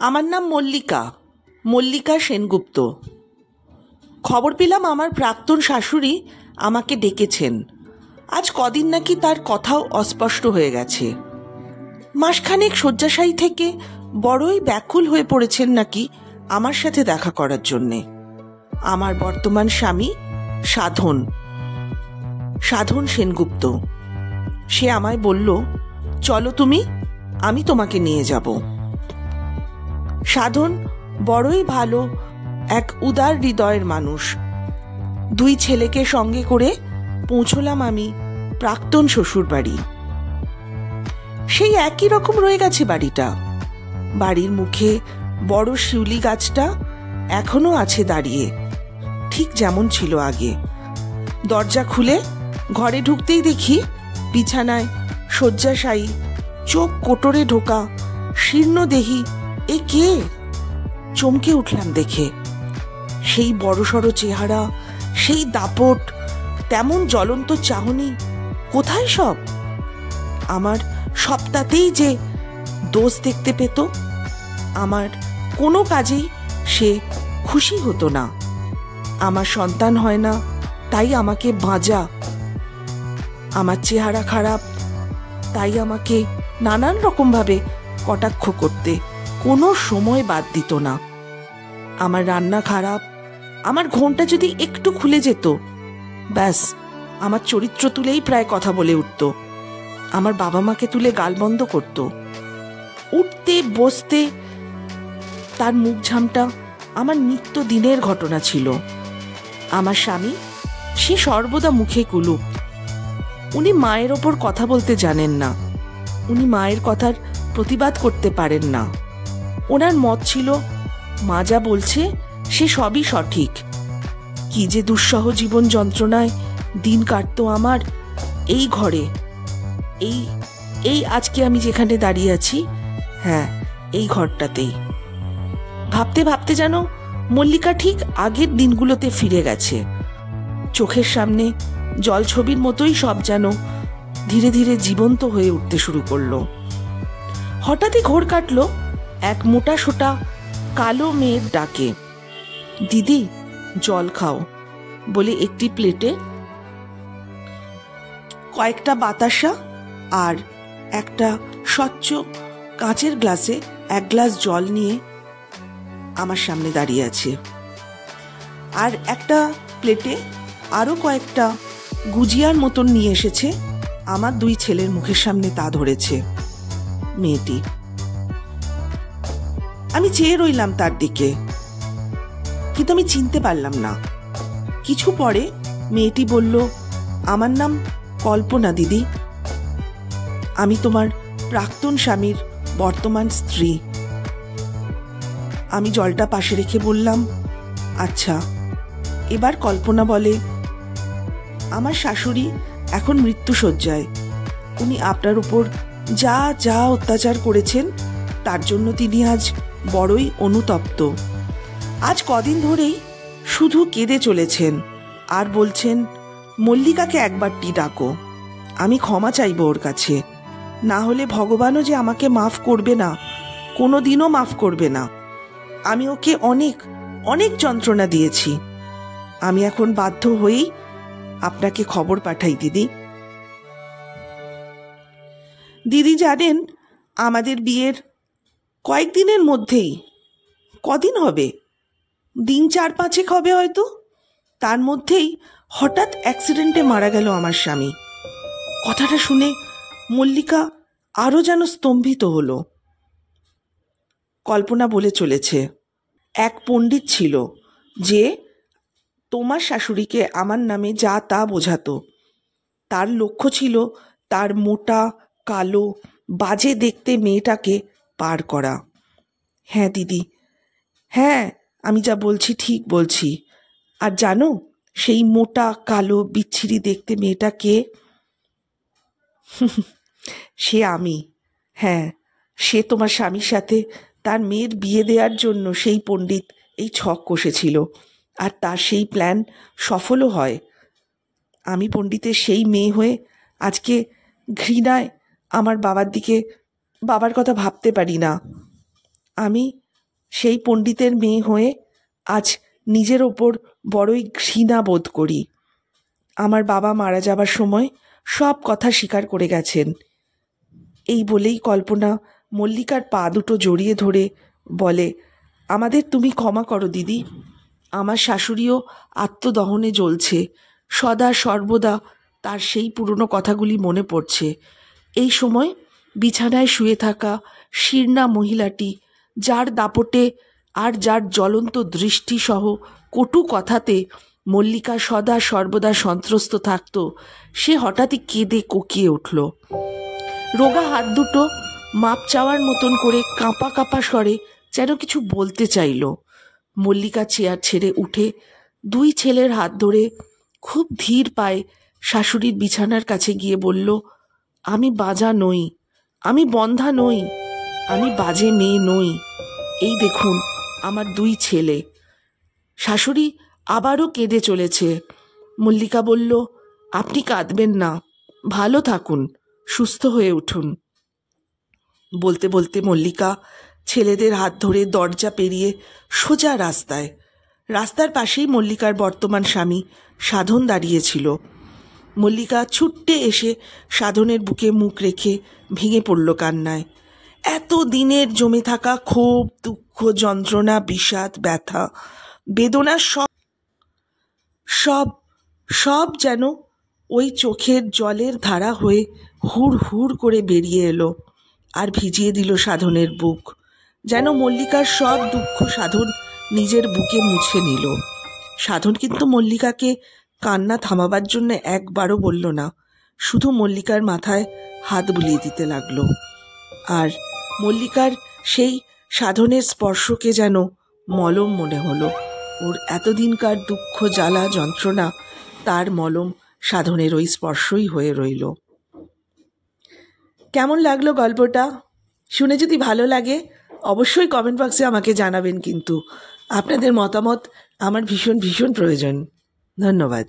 আমার নাম মল্লিকা, মল্লিকা সেনগুপ্ত। খবর পেলাম আমার প্রাক্তন শাশুড়ি আমাকে ডেকেছেন। আজ কদিন নাকি তার কথাও অস্পষ্ট হয়ে গেছে। মাসখানেক শয্যাশায়ী থেকে বড়ই ব্যাকুল হয়ে পড়েছেন নাকি আমার সাথে দেখা করার জন্যে। আমার বর্তমান স্বামী সাধন সেনগুপ্ত। সে আমায় বলল, চলো তুমি, আমি তোমাকে নিয়ে যাব। সাধন বড়ই ভালো, এক উদার হৃদয়ের মানুষ। দুই ছেলেকে সঙ্গে করে পৌঁছলাম আমি প্রাক্তন শ্বশুর বাড়ি। সেই একই রকম রয়ে গেছে বাড়িটা। বাড়ির মুখে বড় শিউলি গাছটা এখনো আছে দাঁড়িয়ে, ঠিক যেমন ছিল আগে। দরজা খুলে ঘরে ঢুকতেই দেখি বিছানায় শয্যাশায়ী, চোখ কোটরে ঢোকা, শীর্ণদেহী এ কে? চমকে উঠলাম দেখে। সেই বড়সড় চেহারা, সেই দাপট, তেমন জ্বলন্ত চাহনি, কোথায় সব? আমার সবটাতেই যে দোষ দেখতে পেত। আমার কোনো কাজেই সে খুশি হতো না। আমার সন্তান হয় না তাই আমাকে বাঁজা, আমার চেহারা খারাপ তাই আমাকে নানান রকমভাবে কটাক্ষ করতে কোনো সময় বাদ দিত না। আমার রান্না খারাপ, আমার ঘোমটা যদি একটু খুলে যেত, ব্যাস আমার চরিত্র তুলেই প্রায় কথা বলে উঠত। আমার বাবা মাকে তুলে গালবন্ধ করত। উঠতে বসতে তার মুখ ঝামটা আমার নিত্য দিনের ঘটনা ছিল। আমার স্বামী, সে সর্বদা মুখে কুলুপ। উনি মায়ের ওপর কথা বলতে জানেন না, উনি মায়ের কথার প্রতিবাদ করতে পারেন না। ওনার মত ছিল, মা যা বলছে সে সবই সঠিক। কি যে দুঃসহ জীবন যন্ত্রণায় দিন কাটত আমার এই ঘরে, এই আজকে আমি যেখানে দাঁড়িয়ে আছি, হ্যাঁ এই ঘরটাতেই। ভাবতে ভাবতে যেন মল্লিকা ঠিক আগের দিনগুলোতে ফিরে গেছে। চোখের সামনে জলছবির মতোই সব যেন ধীরে ধীরে জীবন্ত হয়ে উঠতে শুরু করলো। হঠাৎই ঘোর কাটল এক মোটা সোটা কালো মেয়ের ডাকে। দিদি জল খাও বলে একটি প্লেটে কয়েকটা বাতাসা আর একটা স্বচ্ছ কাঁচের গ্লাসে এক গ্লাস জল নিয়ে আমার সামনে দাঁড়িয়ে আছে। আর একটা প্লেটে আরো কয়েকটা গুজিয়ার মতন নিয়ে এসেছে। আমার দুই ছেলের মুখের সামনে তা ধরেছে মেয়েটি। আমি চেয়ে রইলাম তার দিকে, কিন্তু আমি চিনতে পারলাম না। কিছু পরে মেয়েটি বলল, আমার নাম কল্পনা দিদি, আমি তোমার প্রাক্তন স্বামীর বর্তমান স্ত্রী। আমি জলটা পাশে রেখে বললাম, আচ্ছা। এবার কল্পনা বলে, আমার শাশুড়ি এখন মৃত্যুশয্যায়। উনি আপনার উপর যা যা অত্যাচার করেছেন তার জন্য তিনি আজ বড়ই অনুতপ্ত। আজ কদিন ধরেই শুধু কেঁদে চলেছেন আর বলছেন, মল্লিকাকে একবারটি ডাকো, আমি ক্ষমা চাইব ওর কাছে, না হলে ভগবানও যে আমাকে মাফ করবে না, কোনো দিনও মাফ করবে না। আমি ওকে অনেক অনেক যন্ত্রণা দিয়েছি। আমি এখন বাধ্য হয়েই আপনাকে খবর পাঠাই দিদি। দিদি জানেন, আমাদের বিয়ের কয়েকদিনের মধ্যেই, কদিন হবে, দিন 4-5 হবে হয়তো, তার মধ্যেই হঠাৎ অ্যাক্সিডেন্টে মারা গেল আমার স্বামী। কথাটা শুনে মল্লিকা আরো যেন স্তম্ভিত হলো। কল্পনা বলে চলেছে, এক পণ্ডিত ছিল যে তোমার শাশুড়িকে আমার নামে যা তা বোঝাতো। তার লক্ষ্য ছিল তার মোটা কালো বাজে দেখতে মেয়েটাকে পার করা। হ্যাঁ দিদি, হ্যাঁ আমি যা বলছি ঠিক বলছি। আর জানো সেই মোটা কালো বিচ্ছিরি দেখতে মেয়েটা কে? সে আমি। হ্যাঁ, সে তোমার স্বামীর সাথে তার মেয়ের বিয়ে দেওয়ার জন্য সেই পণ্ডিত এই ছক কষেছিল, আর তার সেই প্ল্যান সফলও হয়। আমি পণ্ডিতের সেই মেয়ে হয়ে আজকে ঘৃণায় আমার বাবার কথা ভাবতে পারি না। আমি সেই পণ্ডিতের মেয়ে হয়ে আজ নিজের ওপর বড়ই ঘৃণা বোধ করি। আমার বাবা মারা যাবার সময় সব কথা স্বীকার করে গেছেন। এই বলেই কল্পনা মল্লিকার পা দুটো জড়িয়ে ধরে বলে, আমাদের তুমি ক্ষমা করো দিদি। আমার শাশুড়িও আত্মদহনে জ্বলছে, সদা সর্বদা তার সেই পুরনো কথাগুলি মনে পড়ছে। এই সময় বিছানায় শুয়ে থাকা শীর্ণা মহিলাটি, যার দাপটে আর যার জ্বলন্ত দৃষ্টিসহ কটু কথাতে মল্লিকা সদা সর্বদা সন্ত্রস্ত থাকত, সে হঠাৎই কেঁদে কোকিয়ে উঠল। রোগা হাত দুটো মাপ চাওয়ার মতন করে কাঁপা কাঁপা স্বরে যেন কিছু বলতে চাইল। মল্লিকা চেয়ার ছেড়ে উঠে দুই ছেলের হাত ধরে খুব ধীর পায়ে শাশুড়ির বিছানার কাছে গিয়ে বলল, আমি বাজা নই, আমি বন্ধা নই, আমি বাজে মেয়ে নই। এই দেখুন আমার দুই ছেলে। শাশুড়ি আবারও কেঁদে চলেছে। মল্লিকা বলল, আপনি কাঁদবেন না, ভালো থাকুন, সুস্থ হয়ে উঠুন। বলতে বলতে মল্লিকা ছেলেদের হাত ধরে দরজা পেরিয়ে সোজা রাস্তায়। রাস্তার পাশেই মল্লিকার বর্তমান স্বামী সাধন দাঁড়িয়েছিল। মল্লিকা ছুট্টে এসে সাধনের বুকে মুখ রেখে ভেঙে পড়ল কান্নায়। এত দিনের জমে থাকা ক্ষোভ, দুঃখ, যন্ত্রণা, বিষাদ, ব্যথা, বেদনা সব সব যেন ওই চোখের জলের ধারা হয়ে হুড় হুড় করে বেরিয়ে এলো আর ভিজিয়ে দিল সাধনের বুক। যেন মল্লিকার সব দুঃখ সাধন নিজের বুকে মুছে নিল। সাধন কিন্তু মল্লিকাকে কান্না থামাবার জন্য একবারও বলল না, শুধু মল্লিকার মাথায় হাত বুলিয়ে দিতে লাগলো। আর মল্লিকার সেই সাধনের স্পর্শকে যেন মলম মনে হলো। ওর এতদিনকার দুঃখ, জ্বালা, যন্ত্রণা তার মলম সাধনের ওই স্পর্শই হয়ে রইল। কেমন লাগলো গল্পটা? শুনে যদি ভালো লাগে অবশ্যই কমেন্ট বক্সে আমাকে জানাবেন, কিন্তু আপনাদের মতামত আমার ভীষণ ভীষণ প্রয়োজন। ধন্যবাদ।